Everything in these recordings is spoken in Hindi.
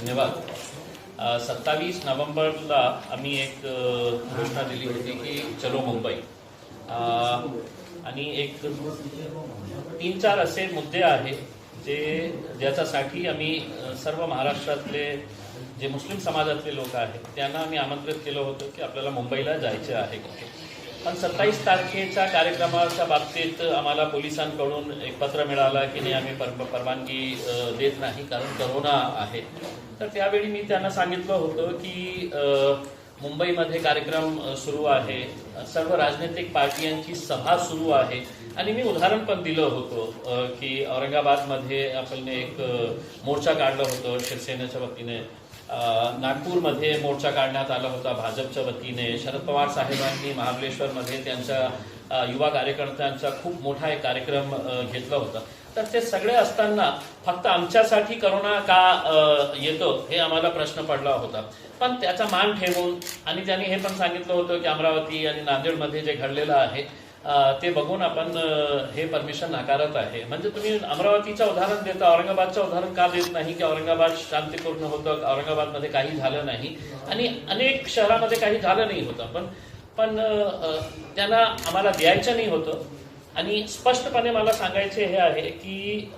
धन्यवाद। 27 नोव्हेंबरला आम्ही एक घोषणा दिली होती की चलो मुंबई, आणि एक 3-4 असे मुद्दे आहेत ज्याच्यासाठी आम्ही सर्व महाराष्ट्रातले जे मुस्लिम समाजातले लोक आहेत त्यांना आम्ही आमंत्रित केलं होतं की आपल्याला मुंबईला जायचे आहे। पण 27 तारखेच्या कार्यक्रमाच्या बाबतीत आम्हाला पोलिसांकडून एक पत्र मिळालं की नाही, आम्ही परवानगी देत नाही कारण करोना आहे। तर त्यावेळी मी त्यांना सांगितलं होतं की मुंबईमध्ये कार्यक्रम सुरू आहे, सर्व राजनैतिक पार्टियांची सभा सुरू आहे, आणि मी उदाहरण पण दिलं होतं की औरंगाबादमध्ये आपण एक मोर्चा काढला होता शिवसेनेच्या वतीने, नागपूरमध्ये मोर्चा काढण्यात आला होता भाजपच्या वतीने, शरद पवार साहेबांनी महाबळेश्वरमध्ये त्यांच्या युवा कार्यकर्त्यांचा खूप मोठा एक कार्यक्रम घेतला होता। तर ते सगळे असताना फक्त आमच्यासाठी करोना का येतो हे आम्हाला प्रश्न पडला होता। पण त्याचा मान ठेवून आणि त्यांनी हे पण सांगितलं होतं की अमरावती आणि नांदेडमध्ये जे घडलेलं आहे ते बघून आपण हे परमिशन नाकारत आहे। म्हणजे तुम्ही अमरावतीचं उदाहरण देता, औरंगाबादचं उदाहरण का देत नाही की औरंगाबाद शांतीपूर्ण होतं, औरंगाबादमध्ये काही झालं नाही आणि अनेक शहरामध्ये काही झालं नाही होतं, पण त्यांना आम्हाला द्यायचं नाही होतं। आणि स्पष्टपणे मला सांगायचे हे आहे की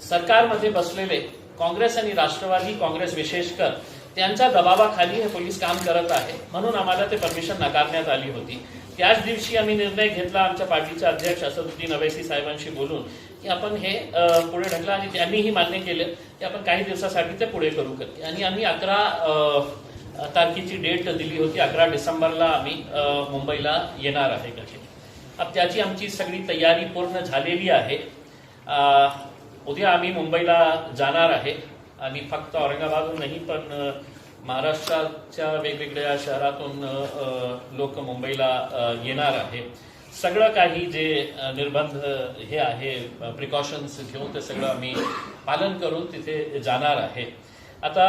सरकारमध्ये बसलेले काँग्रेस आणि राष्ट्रवादी काँग्रेस विशेषकर त्यांच्या दबावाखाली हे पोलीस काम करत आहे, म्हणून आम्हाला ते परमिशन नाकारण्यात आली होती। त्याच दिवशी आम्ही निर्णय घेतला आमच्या पार्टीचे अध्यक्ष असदुद्दीन अवैसी साहेबांशी बोलून की आपण हे पुढे ढकला, आणि त्यांनीही मान्य केलं की आपण काही दिवसासाठी ते पुढे करू करते। आणि आम्ही 11 तारखेची डेट दिली होती, 11 डिसेंबरला आम्ही मुंबईला येणार आहे कसे। अब त्याची आमची सगळी तयारी पूर्ण झालेली आहे। उद्या आम्ही मुंबईला जाणार आहे आणि फक्त औरंगाबादहून नाही पण महाराष्ट्राच्या वेगवेगळ्या शहरातून लोक मुंबईला येणार आहे। सगळं काही जे निर्बंध हे आहे प्रिकॉशन्स घेऊन ते सगळं आम्ही पालन करून तिथे जाणार आहे। आता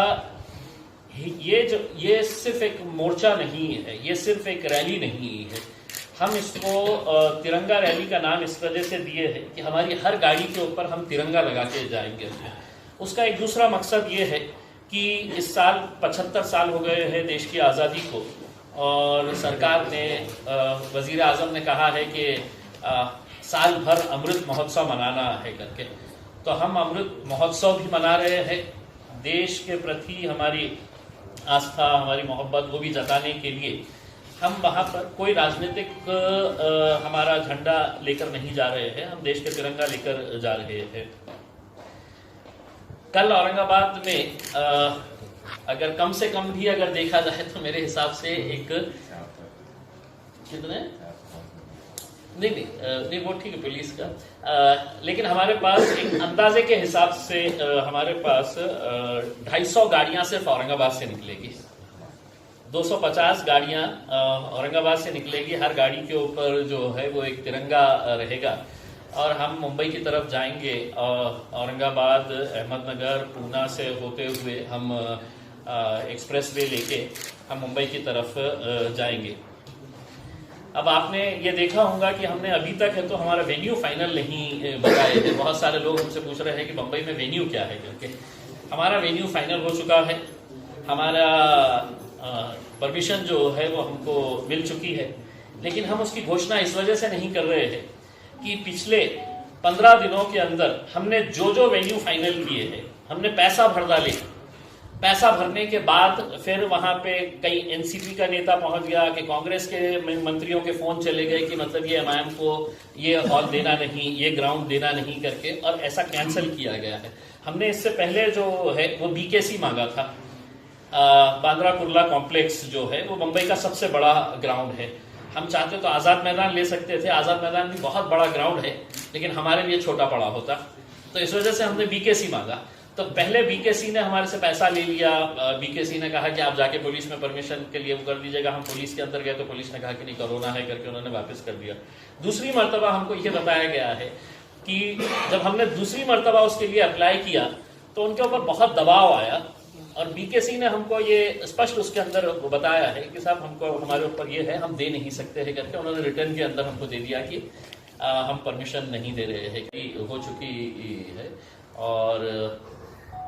ये सिर्फ एक मोर्चा नहीं है, ये सिर्फ एक रैली नहीं है। हम इसको तिरंगा रैली का नाम इस वजह से दिए है कि हमारी हर गाड़ी के ऊपर हम तिरंगा लगा के जाएंगे। उसका एक दूसरा मकसद ये है कि इस साल 75 साल हो गए हैं देश की आज़ादी को, और सरकार ने वजीर आज़म ने कहा है कि साल भर अमृत महोत्सव मनाना है करके, तो हम अमृत महोत्सव भी मना रहे हैं। देश के प्रति हमारी आस्था, हमारी मोहब्बत वो भी जताने के लिए हम वहाँ पर कोई राजनीतिक हमारा झंडा लेकर नहीं जा रहे हैं, हम देश के तिरंगा लेकर जा रहे हैं। कल औरंगाबाद में अगर कम से कम भी अगर देखा जाए तो मेरे हिसाब से एक कितने नहीं वो ठीक है पुलिस का, लेकिन हमारे पास एक अंदाजे के हिसाब से हमारे पास 250 गाड़ियां सिर्फ औरंगाबाद से निकलेगी, 250 गाड़ियां औरंगाबाद से निकलेगी। हर गाड़ी के ऊपर जो है वो एक तिरंगा रहेगा, और हम मुंबई की तरफ जाएंगे। औरंगाबाद, अहमदनगर, पूना से होते हुए हम एक्सप्रेसवे लेके हम मुंबई की तरफ जाएंगे। अब आपने ये देखा होगा कि हमने अभी तक है तो हमारा वेन्यू फाइनल नहीं बताए थे। बहुत सारे लोग हमसे पूछ रहे हैं कि मुंबई में वेन्यू क्या है करके। हमारा वेन्यू फाइनल हो चुका है, हमारा परमिशन जो है वो हमको मिल चुकी है, लेकिन हम उसकी घोषणा इस वजह से नहीं कर रहे हैं कि पिछले 15 दिनों के अंदर हमने जो वेन्यू फाइनल किए हैं, हमने पैसा भर डाले। पैसा भरने के बाद फिर वहां पे कई एनसीपी का नेता पहुंच गया कि कांग्रेस के मंत्रियों के फोन चले गए कि मतलब ये एमआईएम को ये हॉल देना नहीं, ये ग्राउंड देना नहीं करके, और ऐसा कैंसिल किया गया है। हमने इससे पहले जो है वो बीकेसी मांगा था, बांद्रा कुर्ला कॉम्प्लेक्स जो है वो मुंबई का सबसे बड़ा ग्राउंड है। हम चाहते तो आज़ाद मैदान ले सकते थे, आज़ाद मैदान भी बहुत बड़ा ग्राउंड है, लेकिन हमारे लिए छोटा पड़ा होता, तो इस वजह से हमने बीकेसी मांगा। तो पहले बीकेसी ने हमारे से पैसा ले लिया, बीकेसी ने कहा कि आप जाके पुलिस में परमिशन के लिए वो कर दीजिएगा। हम पुलिस के अंदर गए तो पुलिस ने कहा कि नहीं कोरोना है करके उन्होंने वापस कर दिया। दूसरी मर्तबा हमको ये बताया गया है कि जब हमने दूसरी मर्तबा उसके लिए अप्लाई किया तो उनके ऊपर बहुत दबाव आया, और बीकेसी ने हमको ये स्पष्ट उसके अंदर बताया है कि साहब हमको हमारे ऊपर ये है, हम दे नहीं सकते हैं करके उन्होंने रिटर्न के अंदर हमको दे दिया कि हम परमिशन नहीं दे रहे हैं, कि हो चुकी है। और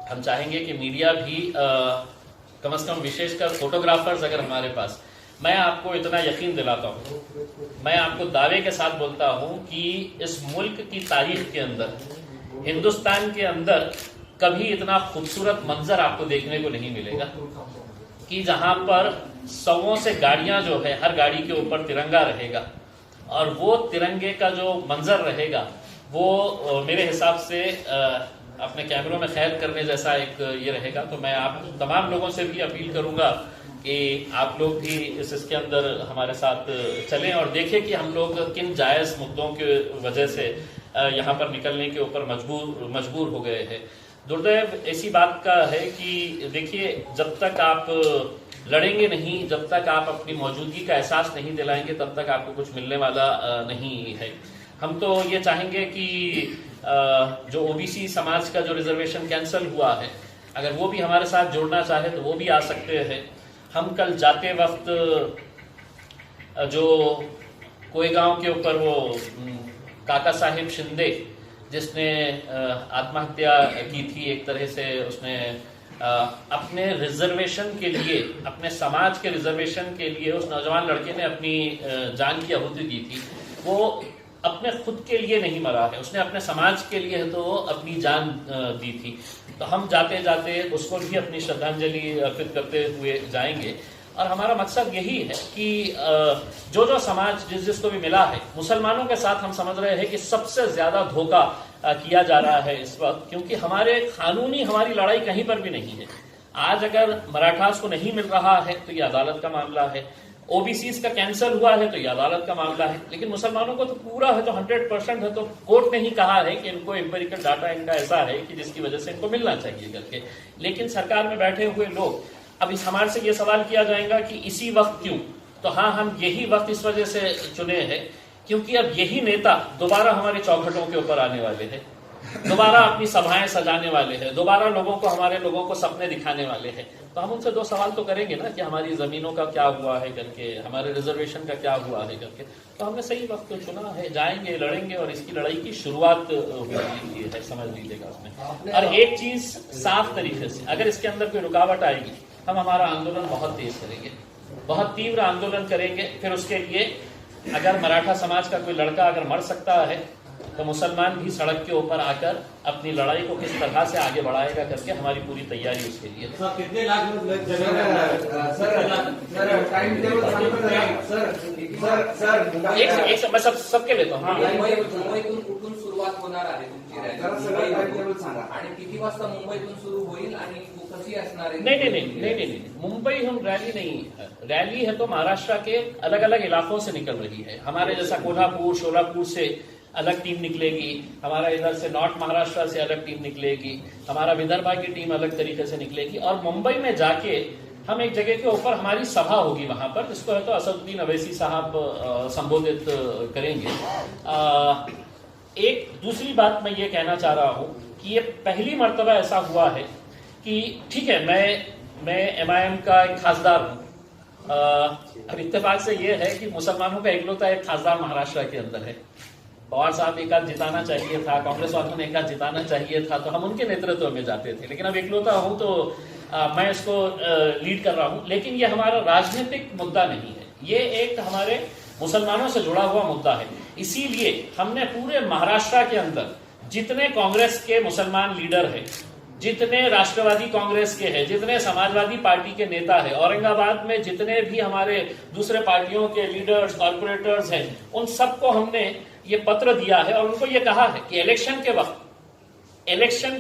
हम चाहेंगे कि मीडिया भी कम से कम विशेषकर फोटोग्राफर्स अगर हमारे पास, मैं आपको इतना यकीन दिलाता हूँ, मैं आपको दावे के साथ बोलता हूँ कि इस मुल्क की तारीख के अंदर, हिंदुस्तान के अंदर कभी इतना खूबसूरत मंजर आपको देखने को नहीं मिलेगा कि जहां पर सौों से गाड़ियां जो है, हर गाड़ी के ऊपर तिरंगा रहेगा और वो तिरंगे का जो मंजर रहेगा वो मेरे हिसाब से अपने कैमरों में कैद करने जैसा एक ये रहेगा। तो मैं आप तमाम लोगों से भी अपील करूंगा कि आप लोग भी इसके अंदर हमारे साथ चलें और देखें कि हम लोग किन जायज़ मुद्दों के वजह से यहाँ पर निकलने के ऊपर मजबूर हो गए हैं। दुर्दैव ऐसी बात का है कि देखिए, जब तक आप लड़ेंगे नहीं, जब तक आप अपनी मौजूदगी का एहसास नहीं दिलाएंगे, तब तक आपको कुछ मिलने वाला नहीं है। हम तो ये चाहेंगे कि जो ओबीसी समाज का जो रिजर्वेशन कैंसिल हुआ है, अगर वो भी हमारे साथ जुड़ना चाहे तो वो भी आ सकते हैं। हम कल जाते वक्त जो कोईगांव के ऊपर वो काका साहिब शिंदे जिसने आत्महत्या की थी, एक तरह से उसने अपने रिजर्वेशन के लिए, अपने समाज के रिजर्वेशन के लिए उस नौजवान लड़के ने अपनी जान की आहुति दी थी। वो अपने खुद के लिए नहीं मरा है, उसने अपने समाज के लिए तो अपनी जान दी थी। तो हम जाते जाते उसको भी अपनी श्रद्धांजलि अर्पित करते हुए जाएंगे। और हमारा मकसद यही है कि जो जो समाज जिसको भी मिला है, मुसलमानों के साथ हम समझ रहे हैं कि सबसे ज्यादा धोखा किया जा रहा है इस वक्त, क्योंकि हमारे कानूनी हमारी लड़ाई कहीं पर भी नहीं है। आज अगर मराठास को नहीं मिल रहा है तो ये अदालत का मामला है, ओबीसी का कैंसिल हुआ है तो ये अदालत का मामला है, लेकिन मुसलमानों को तो पूरा है, तो 100% है। तो कोर्ट ने ही कहा है कि इनको एम्पिरिकल डाटा इनका ऐसा है कि जिसकी वजह से इनको मिलना चाहिए करके। लेकिन सरकार में बैठे हुए लोग, अब इस हमारे से ये सवाल किया जाएगा कि इसी वक्त क्यों, तो हाँ, हम यही वक्त इस वजह से चुने हैं क्योंकि अब यही नेता दोबारा हमारे चौखटों के ऊपर आने वाले हैं, दोबारा अपनी सभाएं सजाने वाले हैं, दोबारा लोगों को, हमारे लोगों को सपने दिखाने वाले हैं। तो हम उनसे दो सवाल तो करेंगे ना कि हमारी जमीनों का क्या हुआ है करके, हमारे रिजर्वेशन का क्या हुआ है करके। तो हमने सही वक्त चुना है, जाएंगे, लड़ेंगे और इसकी लड़ाई की शुरुआत हुई है, समझ लीजिएगा उसमें। और एक चीज साफ तरीके से, अगर इसके अंदर कोई रुकावट आएगी, हम हमारा आंदोलन बहुत तेज करेंगे, बहुत तीव्र आंदोलन करेंगे। फिर उसके लिए अगर मराठा समाज का कोई लड़का अगर मर सकता है तो मुसलमान भी सड़क के ऊपर आकर अपनी लड़ाई को किस तरह से आगे बढ़ाएगा करके हमारी पूरी तैयारी उसके लिए। कितने लाख एक मैं सबके लेता हूँ। मुंबईतून कुठून सुरुवात होणार आहे तुमची रॅली आणि किती वाजता मुंबईतून सुरू होईल आणि कशी असणार आहे? नहीं, मुंबई हम रैली नहीं, रैली है तो महाराष्ट्र के अलग अलग इलाकों से निकल रही है। हमारे जैसा कोल्हापुर, शोलापुर से अलग टीम निकलेगी, हमारा इधर से नॉर्थ महाराष्ट्र से अलग टीम निकलेगी, हमारा विदर्भा की टीम अलग तरीके से निकलेगी और मुंबई में जाके हम एक जगह के ऊपर हमारी सभा होगी वहां पर, जिसको है तो असदुद्दीन अवैसी साहब संबोधित करेंगे। एक दूसरी बात मैं ये कहना चाह रहा हूं कि ये पहली मर्तबा ऐसा हुआ है कि ठीक है, मैं एमआईएम का एक खासदार हूं। अब इत्तेफाक से ये है कि मुसलमानों का इकलौता एक खासदार महाराष्ट्र के अंदर है। पवार साहब एक आध जिताना चाहिए था, कांग्रेस वालों ने एक आध जिताना चाहिए था, तो हम उनके नेतृत्व में जाते थे। लेकिन अब इकलौता हूं तो मैं इसको लीड कर रहा हूं। लेकिन ये हमारा राजनीतिक मुद्दा नहीं है, ये एक हमारे मुसलमानों से जुड़ा हुआ मुद्दा है। इसीलिए हमने पूरे महाराष्ट्र के अंदर जितने कांग्रेस के मुसलमान लीडर हैं, जितने राष्ट्रवादी कांग्रेस के हैं, जितने समाजवादी पार्टी के नेता हैं, औरंगाबाद में जितने भी हमारे दूसरे पार्टियों के लीडर्स, कॉर्पोरेटर्स हैं, उन सबको हमने ये पत्र दिया है और उनको ये कहा है कि इलेक्शन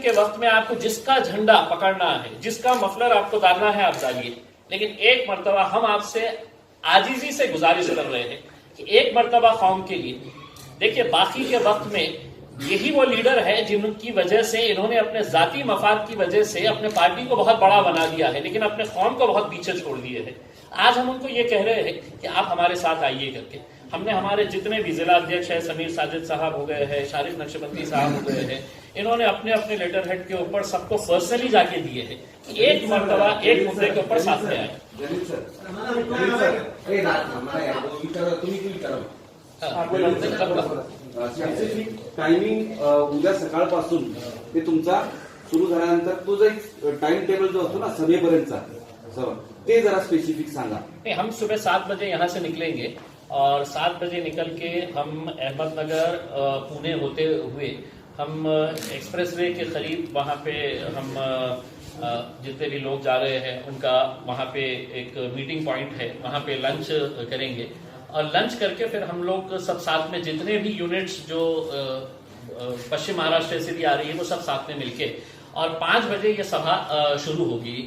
के वक्त में आपको जिसका झंडा पकड़ना है, जिसका मफलर आपको डालना है, आप डालिए। लेकिन एक मर्तबा हम आपसे आजीजी से गुजारिश कर रहे हैं कि एक मर्तबा कौम के लिए देखिए, बाकी के वक्त में यही वो लीडर है जिनकी वजह से इन्होंने अपने जाती मफाद की वजह से अपने पार्टी को बहुत बड़ा बना दिया है, लेकिन अपने कौम को बहुत पीछे छोड़ दिए है। आज हम उनको ये कह रहे हैं कि आप हमारे साथ आइए करके। हमने हमारे जितने भी जिला अध्यक्ष है, समीर साजिद साहब हो गए हैं, शारिफ नक्शबंदी साहब हो गए हैं, इन्होंने अपने अपने लेटर हेड के ऊपर सबको पर्सनली जाके दिए हैं कि एक मर्तबा एक मुद्दे के ऊपर साथ में आए। स्पेसिफिक टायमिंग उद्या सकाळपासून ते तुमचा सुरू झाल्यानंतर तो जो एक टाइम टेबल जो असतो ना सभेपर्यंतचा सर ते जरा स्पेसिफिक सांगा. नहीं, हम सुबह 7 बजे यहाँ से निकलेंगे और 7 बजे निकल के हम अहमदनगर पुणे होते हुए हम एक्सप्रेसवे के करीब वहाँ पे हम जितने भी लोग जा रहे हैं उनका वहाँ पे एक मीटिंग पॉइंट है, वहाँ पे लंच करेंगे और लंच करके फिर हम लोग सब साथ में जितने भी यूनिट्स जो पश्चिम महाराष्ट्र से भी आ रही है वो सब साथ में मिलके और 5 बजे ये सभा शुरू होगी.